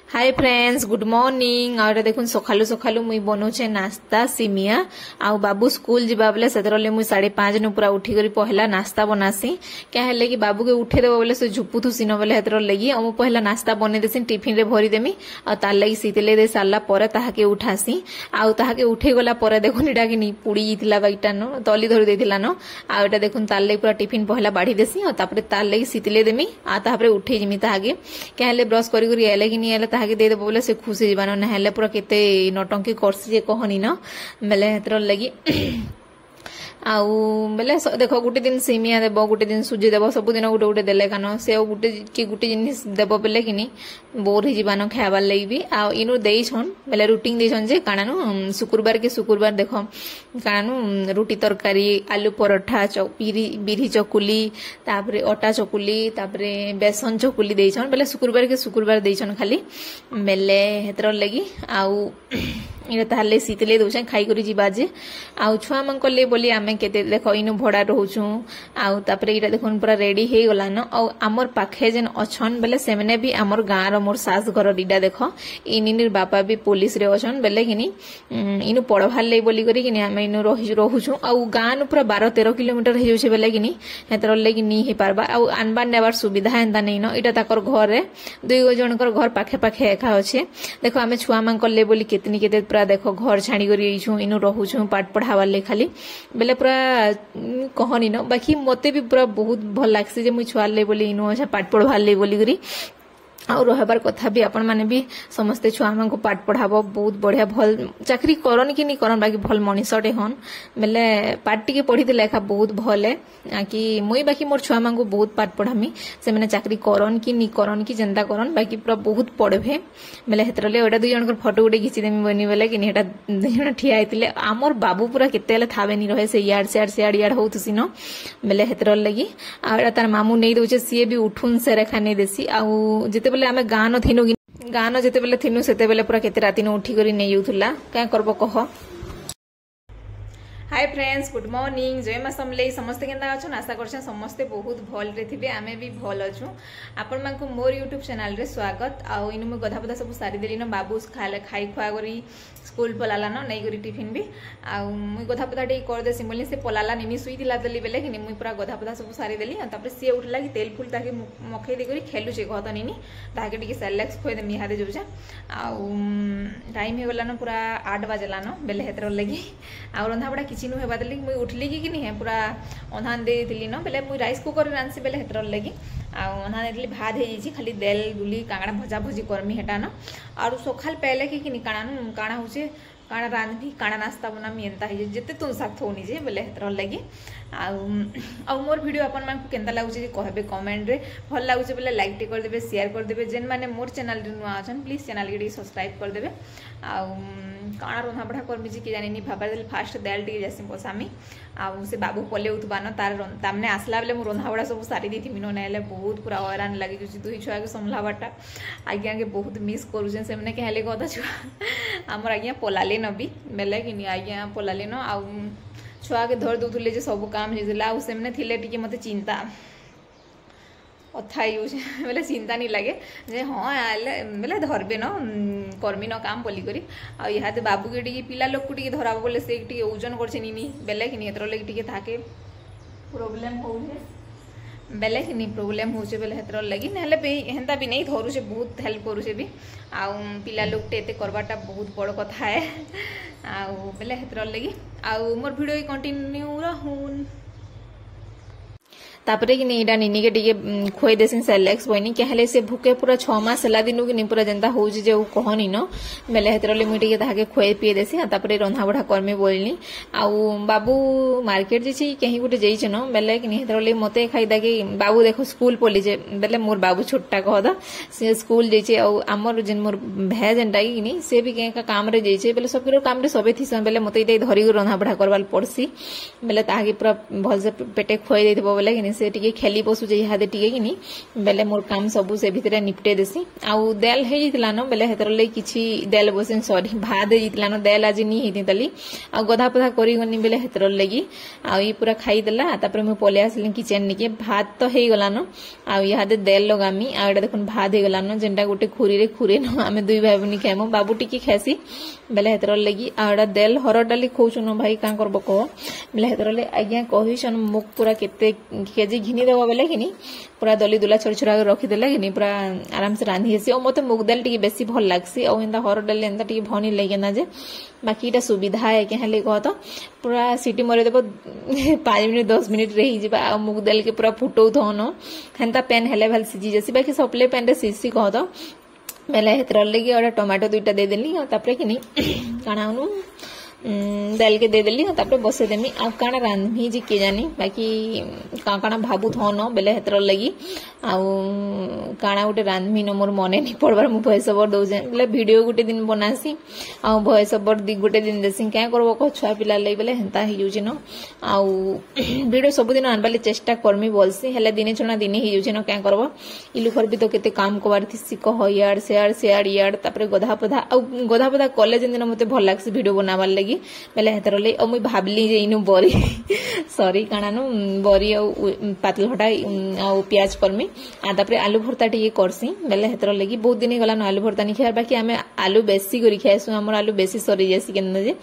Hi friends good morning और देखुन सखालु सखालु मुई बनौछे नाश्ता सिमिया आउ बाबू स्कूल जीवा बेले सेतरले मुई 5:30 न पूरा उठी करी पहला नाश्ता बनासी क्या हेले कि बाबू के उठे देबो बेले से झुपुथु सिनो बेले हेतर लगी हम पहला नाश्ता बने देसी टिफिन रे भरी देमी आ तार लगी सीतले दे साला परे ताहाके उठासी आउ ताहाके उठे गला परे देखुन इटा कि नी पुड़ी जितला बाइटा न तली धरि देथिला न आ एटा देखुन तार लगी पूरा टिफिन पहला बाढ़ी देसी आ तापरे तार लगी सीतले देमी आ तापरे उठे जिमी ताहाके क्या हेले ब्रश करी करी आले कि नी आले ताहाके दे देबो बोले से खुशी जीवान ना पूरा केते नटंकी करसी जे कहनी न बेले हेतर लगी आउ बेले देख गोटे दिन सेमिया देव गोटे दिन सुजी देव सब दिन गोटे गोटे देले कान से गोटे कि गोटे जिनिस देव बेले कि बोर जीवान खाबार लगी भी आ इनु देछन बेले रुटीन देछन जे काणानु शुक्रवार के शुक्रवार देख काणानु रोटी तरकारी आलू पराठा बिरी चकुली तापरे अटा चकुली तापरे बेसन चकुली देछन बेले शुक्रवार के शुक्रवार देछन खाली बेले हेतर लगी आउ इना ताहले सीतले दोछे खाई करी जीवा जे आउ छुआ मन कले बोली आमे केते देखो इनु भड़ा रहउछु आउ तापरे इटा देखोन पूरा रेडी हे गला न आउ हमर पाखे जेन अछन बेले सेमने भी हमर गां रो मोर सास घर डीडा देखो इनिनिर बापा भी पुलिस रे अछन बेले किनी इनु पढभार ले बोली करी किनी आमे इनु रहउछु आउ गां न पूरा 12-13 किलोमीटर हे जोछे बेले किनी हेतर लेकि नी हे पारबा आउ अनबार नेबार सुविधा एंदा नै न इटा ताकर घर रे दुई जनकर घर पाखे पाखे एका अछि देखो आमे छुआ मन कले बोली केतनी केते पूरा देखो घर छाणी करी इनु रहउछु पाठ पढ़ावार ले खाली बेले पूरा कहनी न बाकी मते भी पूरा बहुत भल लागसी जे मुई छुआ ले बोली इनु अच्छा पाठ पढ़वार ले बोली करी आ रहबार कथा भी आपण माने भी समस्ते छुआ मन को पाठ पढ़ाबो बहुत बढ़िया भल चाकरी करन कि नहीं करन बाकी भल मनीषटे हन बेले पाठ टिके पढ़ी देले लेखा बहुत भल है कि मुई बाकी मोर छुआ मन को बहुत पाठ पढ़ामी से माने चाकरी करन कि नहीं करन कि जनता करन बाकी पूरा बहुत पढ़बे बेले हेतरले ओडा दुई जनकर फोटो गुटे घिची देमी बनी बेले कि हेटा दुई जन ठिया आइतिले हमर बाबू पूरा केतेले थाबे नहीं रहे से याड से याड होतुसी न बेले हेतर लगी आ तार मामू नहीं दोचे सीए भी उठुन से रेखा नहीं देसी आउ जते बेले आमे गान थिनु गान जते बेले थिनु सेते बेले पूरा केते राती न उठी करी नै युथुला क्या करबो कह। हाय फ्रेंड्स गुड मॉर्निंग जय मां समले समस्ते केंदा अछन आशा करछन समस्ते बहुत भल रे थिबे आमे भी भल अछु आपण मान को मोर यूट्यूब चैनल रे स्वागत आ इनु म गधा पदा सब सारी देली न बाबू खाई खुआ करी स्कूल पलाला न नै करी टिफिन भी आ मुई गधा पदा टे कर देसी बोली से पलाला निमी सुई दिला देली बेले कि मुई पूरा गधा पदा सब सारी देली तापर से उठला कि तेल फुल ताके मखै दे करी खेलु छे गत निनी ताके टिके सेलेक्स खोय दे मिहा दे जोजा आ टाइम हे गला न पूरा 8 बजला न बेले हेतर लगी आ रंधा बडा किछि नु हेबा देली मुई उठली कि नहीं है पूरा ओन्हान दे दिली न बेले मुई राइस कुकर रे रांसी बेले हेतर लगी आ ओन्हान देली भात हे जी खाली देल दुली कांगड़ा भजा भजी करमी हेटा न और सखाल पहले कि नहीं काणा होचे काणा रांधनी काणा नाश्ता बनामी एंता हे जते तुम साथ होनी जे बेले हेतर लगी आ मोर वीडियो अपन मान को केंता लागुचे जे कहबे कमेंट रे भल लागुचे बेले लाइक टे कर देबे शेयर कर देबे जेन माने मोर चैनल रे नुआ अछन प्लीज चैनल के सब्सक्राइब कर देबे आ काणा रंधा बढ़ा करमी जी कि जानि नि भाबा देल फास्ट दाल टी जैसे बसामी आ से बाबू पले उतबान तार तामने आसला बेले मो रंधा बड़ा सब सारी दी मिनो नाले बहुत पूरा हैरान लगी जो दुई छुआ के संभलावाटा आज्ञा के बहुत मिस करूछन से मने कहले कथा छुआ हमर आज्ञा पलाले नबी बेले कि नि आज्ञा पलाले न आ छुआ के धर दउथले जे सब काम हेजिला आ से मने थिले टिके मते चिंता अथा यूज बेले चिंता नहीं लगे जे हाँ आले बेले धरबे न कर्मी न काम बोली करी आ इहाते बाबू के टिके पिला लोक टिके धराबो बोले से टिके ओजन करछे निनी बेले कि हेतर लगी टिके थाके प्रॉब्लम होउछे बेले कि नहीं प्रॉब्लम होउछे बेले हेतर लगी नहले पे हेंता भी नहीं धरुछे बहुत हेल्प करूछे भी आ पिला लोक टे एते करबाटा बहुत बड़ कथा है आ बेले हेतर लगी आ मोर वीडियो कंटिन्यू रहून तापरे कि नहीं निनी के टिके खोई देसिन सेलेक्स बनी क्या हेले से भूखे पूरा 6 मास हला दिनु कि नहीं पूरा जनता होउजी जे कहनी न बेले हेतरले मुई टिके ताके खोई पिए देसी तापरे रंधा बढा करमे बोलनी आ बाबू मार्केट जे छी कहीं गुटे जई छ न बेले कि नहीं हेतरले मते खाइदा कि बाबू देखो स्कूल पोली जे बेले मोर बाबू छोटा कहदा से स्कूल जई छ आ हमर जेन मोर भे जनता कि नहीं से भी के काम रे जई छ बेले सब काम रे सबे थी बेले मते इते धरी रंधा बढा करवाल पड़सी बेले ताके पूरा भल से पेटे खोई देथिबो बेले कि से टिके खेली बसुचे इहादे टिके किनी बेले मोर काम सबू से भितरे निपटे देसी आउ देल हे जितला न बेले हेतर ले किछि देल बसिन सॉरी भात दे जितला न देल आज नी हिति तली आ गधा पधा करी गनी बेले हेतर लगी आ ई पूरा खाई देला तापर मु पले आसली किचन निके भात तो हे गला न आ इहादे देल लगामी आ एटा देखुन भात हे गला न जेंटा गोटे खुरी रे खुरे न आमे दुई भाई बनी खाइमु बाबू टिके खासी बेले हेतर लगी आ एटा देल हर डाली खोचु न भाई का करबो को बेले हेतर ले आज्ञा कहिसन मुख पूरा केते केजी घिनी देबो बेले किनी पूरा दली दुला छोड़ छोड़ा रखी देला किनी पूरा आराम से रांधी हेसी ओ मते मुग दाल टिके बेसी भल लागसी ओ इंदा हर डाल इंदा टिके भनी लेगे ना जे बाकी इटा सुविधा है के हले कह तो पूरा सिटी मरे देबो 5 मिनिट 10 मिनिट रही जिबा आ मुग दाल के पूरा फुटौ थनो हेंता पेन हेले भल सिजी जसी बाकी सप्ले पेन रे सीसी कह तो बेले हेतर लगी और टमाटो दुईटा दे देली तापरे किनी काणाउनु दाल के दे देली तापरे बसे देमी आ काना रांधी जी के जानी बाकी काना भाबू थन बेले हेतर लगी आ काना गोटे रांधमी न मोर मने नहीं पड़बार मु भॉइस ओवर दउजे बेले वीडियो गोटे दिन बनासी आ भॉइस ओवर गोटे दिन देसी क्या करबो को छुआ पिला लई बेले हेंता ही जुजी न आ वीडियो सब दिन आनबाले चेष्टा करमी बोलसी हेले दिने छना दिने ही जुजी न क्या करबो इलु खर भी तो केते काम कोबार थिसी कह यार शेयर यार तापरे गधा पधा कॉलेज दिन मते भल लागसी वीडियो बनाबार लगी बेले हेतर ले मुई भाबली जे इनु बरी सॉरी कानानु बरी आ पातल हटा आ प्याज करमी आ तापरे आलू भरता टिके करसी बेले हेतर लगी बहुत दिन गला न आलू भरता नि खार बाकी आमे आलू बेसी करी खाइसु हमर आलू बेसी सरी जैसी केन जे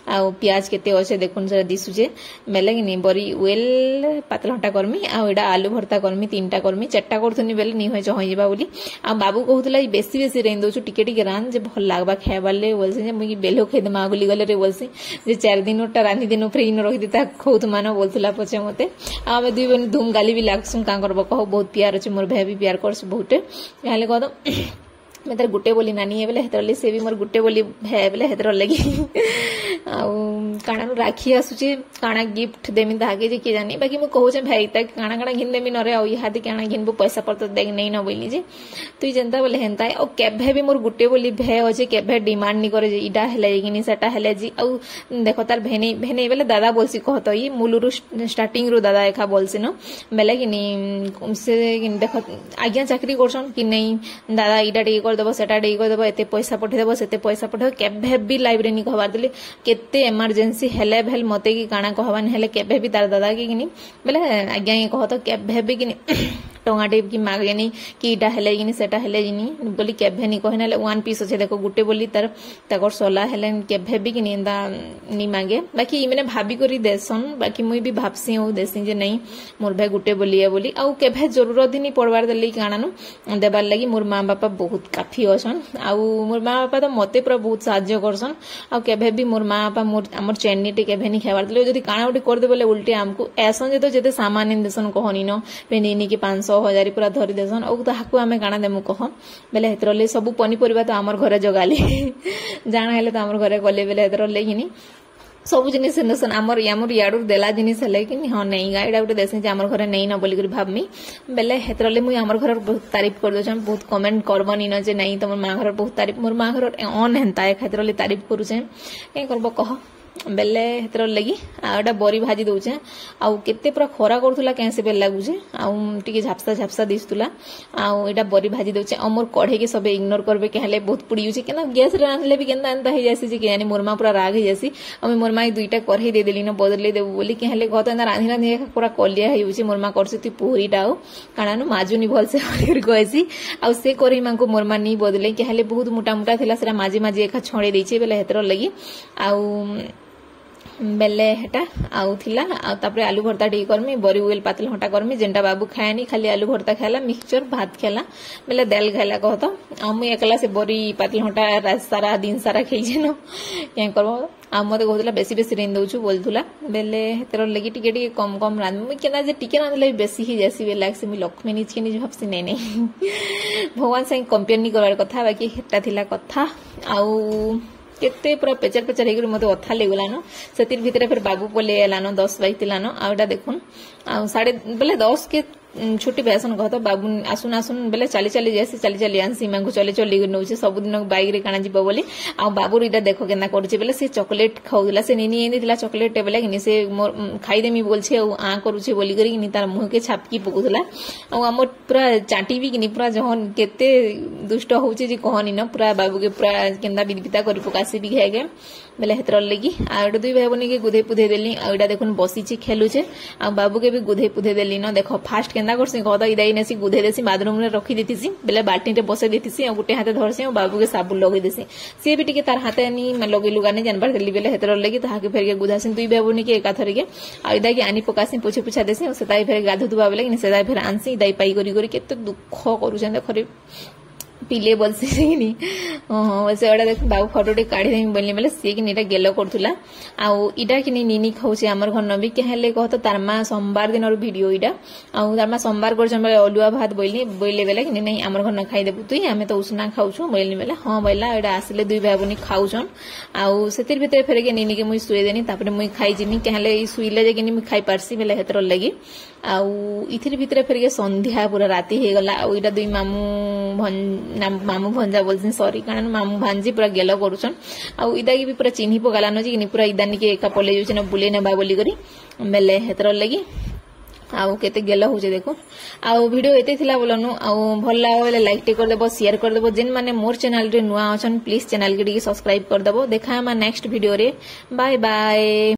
आ प्याज केते अछे देखुन से दिसु जे बेले नि बरी वेल पातल हटा करमी आ एडा आलू भरता करमी तीनटा करमी चारटा करथुनी बेले नि होय होय जेबा बोली आ बाबू कहउतला बेसी रेन दोछु टिके टिके रान जे भल लागबा खायबाले बोलसे जे मुई बेलो खेद मागुली गले रे बोलसी जे 4 दिन रांधी दिन फ्रिज न रखी देता खौत मान बोलथला पछे मते आमे दुई बन धूम गाली भी लागसु का करबो कहो बहुत प्यार अछि मोर भाई भी प्यार करस बहुत याले कह दो मैं तर गुटे बोली नानी है बेले हेतर ले से भी मोर गुटे बोली है बेले हेतर लगी आ काना राखी आसुची काना गिफ्ट देमी धागे जे के जानी बाकी मु कहू छे भाई तक काना घिन देमी नरे आ इहादी काना घिनबो पैसा पड़त देख नहीं न बोली जे तुई जनता बोले हेंता है ओ केभे भी मोर गुटे बोली भे होजे केभे डिमांड नि करे जे इडा हेले किनी सेटा हेले जी आ देखो तार भेने भेने बेले दादा बोलसी कहतो ई मुलुरु स्टार्टिंग रु दादा एखा बोलसी न बेले किनी से देखो आज्ञा चाकरी करछन कि नहीं दादा इडा टे कर देबो सेटा टे कर देबो एते पैसा पठे देबो सेते पैसा पठे केभे भी लाइब्रेरी नि कहबार देली केते इमरजेंसी हेले भेल मते की काना कहबान हेले केभे भी तार दादा की किनी बेले आज्ञा ये कहतो केभे भी किनी टंगाटे की मागेनी कि इटा हेले किनी सेटा हेले जिनी बोली केभे नि कहने ले वन पीस अछि देखो गुटे बोली तार तकर सोला हेले केभे भी किनी इंदा नि मागे बाकी ई माने भाबी करी देसन बाकी मुई भी भाबसी हो देसी जे नहीं मोर भाई गुटे बोली है बोली आ केभे जरूरत ही नि पड़वार देली काना नु देबार लागि मोर मां बापा बहुत काफी अछन आ मोर मां बापा तो मते पूरा बहुत सहाय्य करसन आ केभे भी मोर मां बापा मोर हमर चैनी टे केभे नि खाबार देले जदी काना उठी कर दे बोले उल्टे हमको ऐसन जे तो जते सामान देसन कहनी न पेनी के 500,000 पूरा धरी देसन औ ताहाकू आमे काना देमु कह बेले हेतरले सब पनी परिबा तो हमर घरे जगाली जाना हेले तो हमर घरे गले बेले हेतरले किनी सब जिनिस नसन हमर याडुर देला जिनिस हेले कि हां नहीं गाइडा उठे देसे जे हमर घरे नहीं न बोली कर भाबमी बेले हेतरले मुई हमर घर बहुत तारीफ कर दोछम बहुत कमेंट करबनी न जे नहीं तमर मां घर बहुत तारीफ मोर मां घर ऑन हेंता है हेतरले तारीफ करू छे के करबो कह बेले हेतर लगी आटा बरी भाजी दउछे आ केते पूरा खरा करथुला कैसे बेल लागुछे आ टिके झापसा दिसतुला आ एटा बरी भाजी दउछे आ मोर कढ़े के सबे इग्नोर करबे के हले बहुत पुड़ी उछे केना गैस रे रांधले भी केना एंता हे जासी जे के यानी मोर मां पूरा राग हे जासी आ मोर मां दुईटा करही दे देली न बदले देबो बोली के हले कहत एंता रांधी पूरा कलिया हे उछे मोर मां करसी ती पूरीटा आ काना न माजुनी भल से हर कहसी आ से करही मां को मोर मां नी बदले के हले बहुत मोटा मोटा थिला सेरा माजी एका छणे देइछे बेले हेतर लगी आ बेले हेटा आउ थिला आ तापरे आलू भरता टी करमी बरी उल पातल हटा करमी जेंटा बाबू खायनी खाली आलू भरता खाला मिक्सचर भात खाला बेले दाल खाला कहतो आ मु एकला से बरी पातल हटा रात सारा दिन सारा खैजे न के करबो आ मते कहतला बेसी रेन दउछु बोलथुला बेले हेतर लगी टिके कम रान मु केना जे टिके रानले बेसी ही जैसी बे लाग से मु लक्ष्मी निज के निज भाबसी नहीं भगवान से कंपेयर नहीं करवार कथा बाकी हेटा थिला कथा आउ केते पूरा पेचर हेगरी मते अथा लेगला न सेतिर भितरे फिर बाबू पले एलानो 10 बाई तिलानो आउडा देखुन आ 10:30 के छुट्टी बेसन कह तो बाबू आसुन आसुन बेले चली चली जासी चली चली आन सीमा को चली चली नौ सब दिन बाइक रे काना जीव बोली आ बाबू इटा देख केना करूचे बेले से चॉकलेट खाउला से निनी एंदी दिला चॉकलेट बेले कि से खाई देमी बोलछे आ करूचे बोली करी कि तार मुह के छापकी पकुला आ हमर पूरा चाटी भी कि पूरा जहन केते दुष्ट होउचे जे कहनी न पूरा बाबू के पूरा केंदा बिदबिता करी पकासी भी खाएगे बेले हेतर लगी आ दुई भाई बनी के गुधे पुधे देली आ एटा देखुन बसीची खेलुचे आ बाबू के भी गुधे पुधे देली न देखो फास्ट केंदा करसी कहता इदाई नेसी गुधे देसी बाथरूम रे रखी देतीसी बेले बाल्टी रे बसे देतीसी आ गुटे हाथे धरसी आ बाबू के साबुन लगे देसी से भी टिके तार हाथे नी लगे लुगा ने जानबार देली बेले हेतर लगी ताहा के फेर के गुधासी दुई भाई बनी के एका थरे के आ इदा के आनी पकासी पोछे पुछा देसी से ताई फेर गाधु दुबा बेले कि से ताई फेर आनसी इदाई पाई करी करी केते दुख करूछन देखरे पिले बोलसी नहीं वैसे एटा देख बाबू फोटोटे काढ़ी देमी बोलनी बेले सी कि नीटा गेलो करथुला आ इटा कि निनी खाउचे हमर घर नबी के हेले कहत तार मा सोमवार दिन और वीडियो इटा आ तार मा सोमवार करछन बेले अलुआ भात बोलनी बोले बेले कि नहीं हमर घर न खाई देबु तुई हमें तो उसना खाउछु बोलनी बेले हां बोला एटा आसले दुई भाई बनी खाउछन आ सेतिर भीतर फेर के निनी के मुई सुई देनी तापर मुई खाई जिमी के हेले ई सुईले जे कि मुई खाई पारसी बेले हेतर लगी आ इथिर भीतर फेर के संध्या पूरा राती हे गला आ इटा दुई मामू भंजा बोलछन सॉरी कारण मामू भांजी पूरा गेलो करूछन आ इदा की भी पूरा चिन्ही पगालानो जे कि पूरा इदानी के एका पले जोछन बुले नेबा बोली करी बेले हेतर लगी आउ केते गेलो होजे देखो आउ वीडियो एते थिला बोलनु आउ भल लाग बेले लाइक टे कर देबो शेयर कर देबो जेन माने मोर चैनल रे नुआ अछन प्लीज चैनल के सब्सक्राइब कर देबो देखा हम नेक्स्ट वीडियो रे बाय बाय।